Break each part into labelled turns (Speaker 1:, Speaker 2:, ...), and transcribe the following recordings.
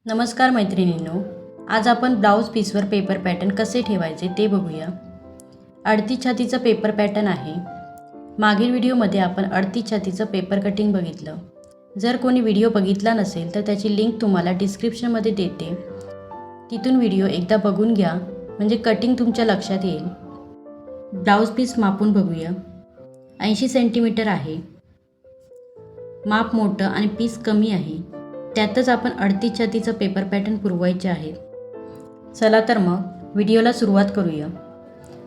Speaker 1: नमस्कार मैत्रिणींनो, आज आपण ब्लाऊज पीसवर पेपर पॅटर्न कसे ठेवायचे ते बघूया. अडतीस छातीचं पेपर पॅटर्न आहे. मागील व्हिडिओमध्ये आपण अडतीस छातीचं पेपर कटिंग बघितलं. जर कोणी व्हिडिओ बघितला नसेल तर त्याची लिंक तुम्हाला डिस्क्रिप्शनमध्ये देते. तिथून व्हिडिओ एकदा बघून घ्या म्हणजे कटिंग तुमच्या लक्षात येईल. ब्लाऊज पीस मापून बघूया. 80 सेंटीमीटर आहे. माप मोठं आणि पीस कमी आहे. त्यातच आपण 38 छातीचं पेपर पॅटर्न पुरवायचे आहे. चला तर मग व्हिडिओला सुरुवात करूया.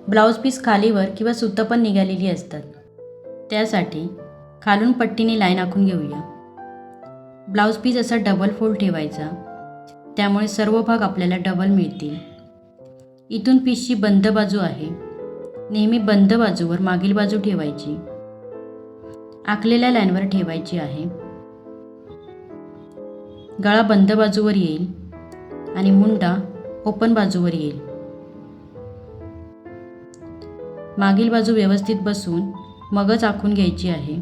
Speaker 1: ब्लाऊज पीस खालीवर किंवा सुतं पण निघालेली असतात. त्यासाठी खालून पट्टीने लाईन आखून घेऊया. ब्लाऊज पीस असा डबल फोल्ड ठेवायचा, त्यामुळे सर्व भाग आपल्याला डबल मिळतील. इथून पीसची बंद बाजू आहे. नेहमी बंद बाजूवर मागील बाजू ठेवायची. आखलेल्या लाईनवर ठेवायची आहे. गळा बंद बाजूवर येईल आणि मुंडा ओपन बाजूवर येईल. मागील बाजू व्यवस्थित बसून मगच आखून घ्यायची आहे.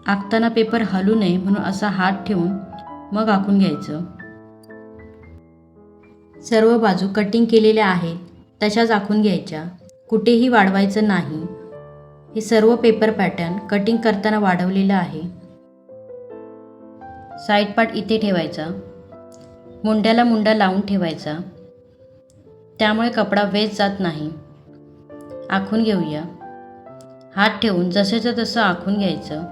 Speaker 1: आखताना पेपर हलू नये म्हणून असा हात ठेवून मग आखून घ्यायचं. सर्व बाजू कटिंग केलेल्या आहेत तशाच आखून घ्यायच्या. कुठेही वाढवायचं नाही. हे सर्व पेपर पॅटर्न कटिंग करताना वाढवलेलं आहे. साईड पार्ट इथे ठेवायचा. मुंड्याला मुंडा लावून ठेवायचा, त्यामुळे कपडा वेस्ट जात नाही. आखून घेऊया. हात ठेवून जसेच्या तसं आखून घ्यायचं.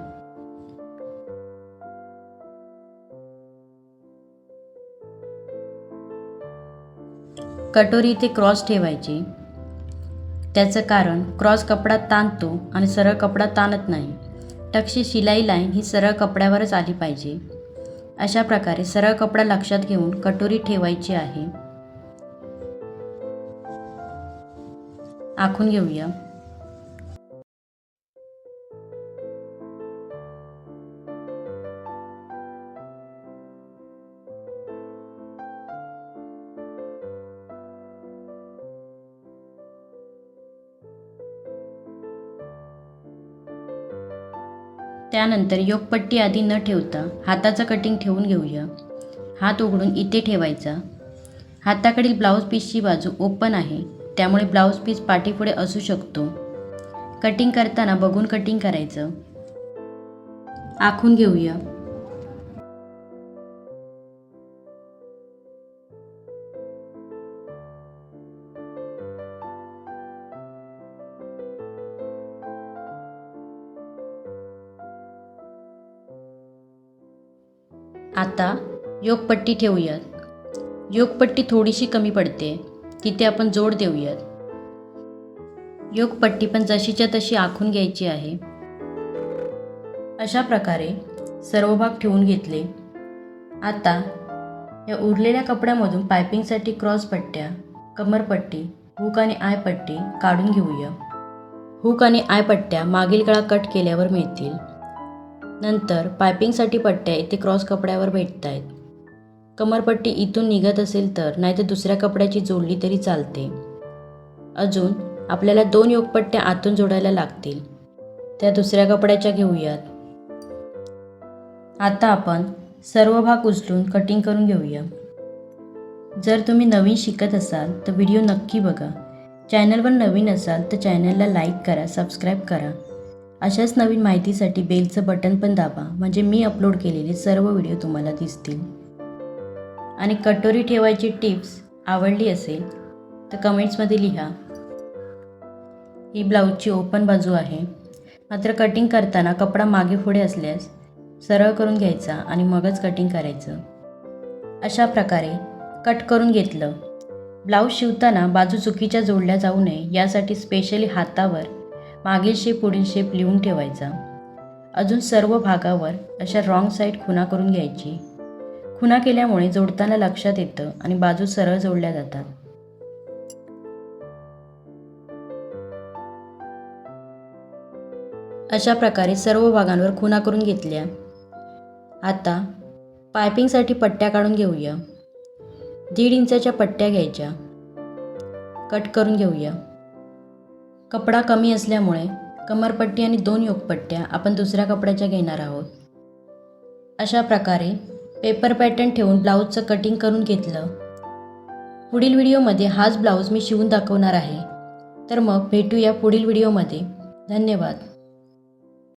Speaker 1: कटोरी इथे क्रॉस ठेवायची. त्याचं कारण क्रॉस कपडा ताणतो आणि सरळ कपडा ताणत नाही. टक्सची शिलाई लाईन ही सरळ कपड्यावरच आली पाहिजे. अशा प्रकारे सरळ कपडा लक्षात घेऊन कटोरी ठेवायची आहे. आखून घेऊया. त्यानंतर योकपट्टी आधी न ठेवता हाताचं कटिंग ठेवून घेऊया. हात उघडून इथे ठेवायचा. हाताकडील ब्लाऊज पीसची बाजू ओपन आहे, त्यामुळे ब्लाऊज पीस पाठीपुढे असू शकतो. कटिंग करताना बघून कटिंग करायचं. आखून घेऊया. आता योकपट्टी ठेवूयात. योकपट्टी थोडीशी कमी पडते, तिथे आपण जोड देऊयात. योकपट्टी पण जशीच्या तशी आखून घ्यायची आहे. अशा प्रकारे सर्व भाग ठेवून घेतले. आता या उरलेल्या कपड्यामधून पायपिंगसाठी क्रॉस पट्ट्या, कमरपट्टी, हुक आणि आय पट्टी काढून घेऊया. हुक आणि आय पट्ट्या मागील गळा कट केल्यावर मिळतील. नंतर पायपिंगसाठी पट्ट्या इथे क्रॉस कपड्यावर भेटत आहेत. कमरपट्टी इथून निघत असेल तर, नाहीतर दुसऱ्या कपड्याची जोडली तरी चालते. अजून आपल्याला 2 योकपट्ट्या आतून जोडायला लागतील, त्या दुसऱ्या कपड्याच्या घेऊयात. आता आपण सर्व भाग उचलून कटिंग करून घेऊया. जर तुम्ही नवीन शिकत असाल तर व्हिडिओ नक्की बघा. चॅनलवर नवीन असाल तर चॅनलला लाईक करा, सबस्क्राईब करा. अशाच नवीन माहितीसाठी बेलचं बटन पण दाबा, म्हणजे मी अपलोड केलेले सर्व व्हिडिओ तुम्हाला दिसतील. आणि कटोरी ठेवायची टिप्स आवडली असेल तर कमेंट्समध्ये लिहा. ही ब्लाऊजची ओपन बाजू आहे. मात्र कटिंग करताना कपडा मागे पुढे असल्यास सरळ करून घ्यायचा आणि मगच कटिंग करायचं. अशा प्रकारे कट करून घेतलं. ब्लाऊज शिवताना बाजू चुकीच्या जोडल्या जाऊ नये यासाठी स्पेशली हातावर मागील शेप पुढील शेप लिहून ठेवायचा. अजून सर्व भागावर अशा रॉंग साईड खुणा करून घ्यायची. खुणा केल्यामुळे जोडताना लक्षात येतं आणि बाजू सरळ जोडल्या जातात. अशा प्रकारे सर्व भागांवर खुणा करून घेतल्या. आता पायपिंगसाठी पट्ट्या काढून घेऊया. 1.5 इंचाच्या पट्ट्या घ्यायच्या. कट करून घेऊया. कपडा कमी असल्यामुळे कमरपट्टी आणि 2 योकपट्ट्या आपण दुसऱ्या कपड्याच्या घेणार आहोत. अशा प्रकारे पेपर पॅटर्न ठेवून ब्लाऊजचं कटिंग करून घेतलं. पुढील व्हिडिओमध्ये हाच ब्लाऊज मी शिवून दाखवणार आहे. तर मग भेटूया पुढील व्हिडिओमध्ये. धन्यवाद.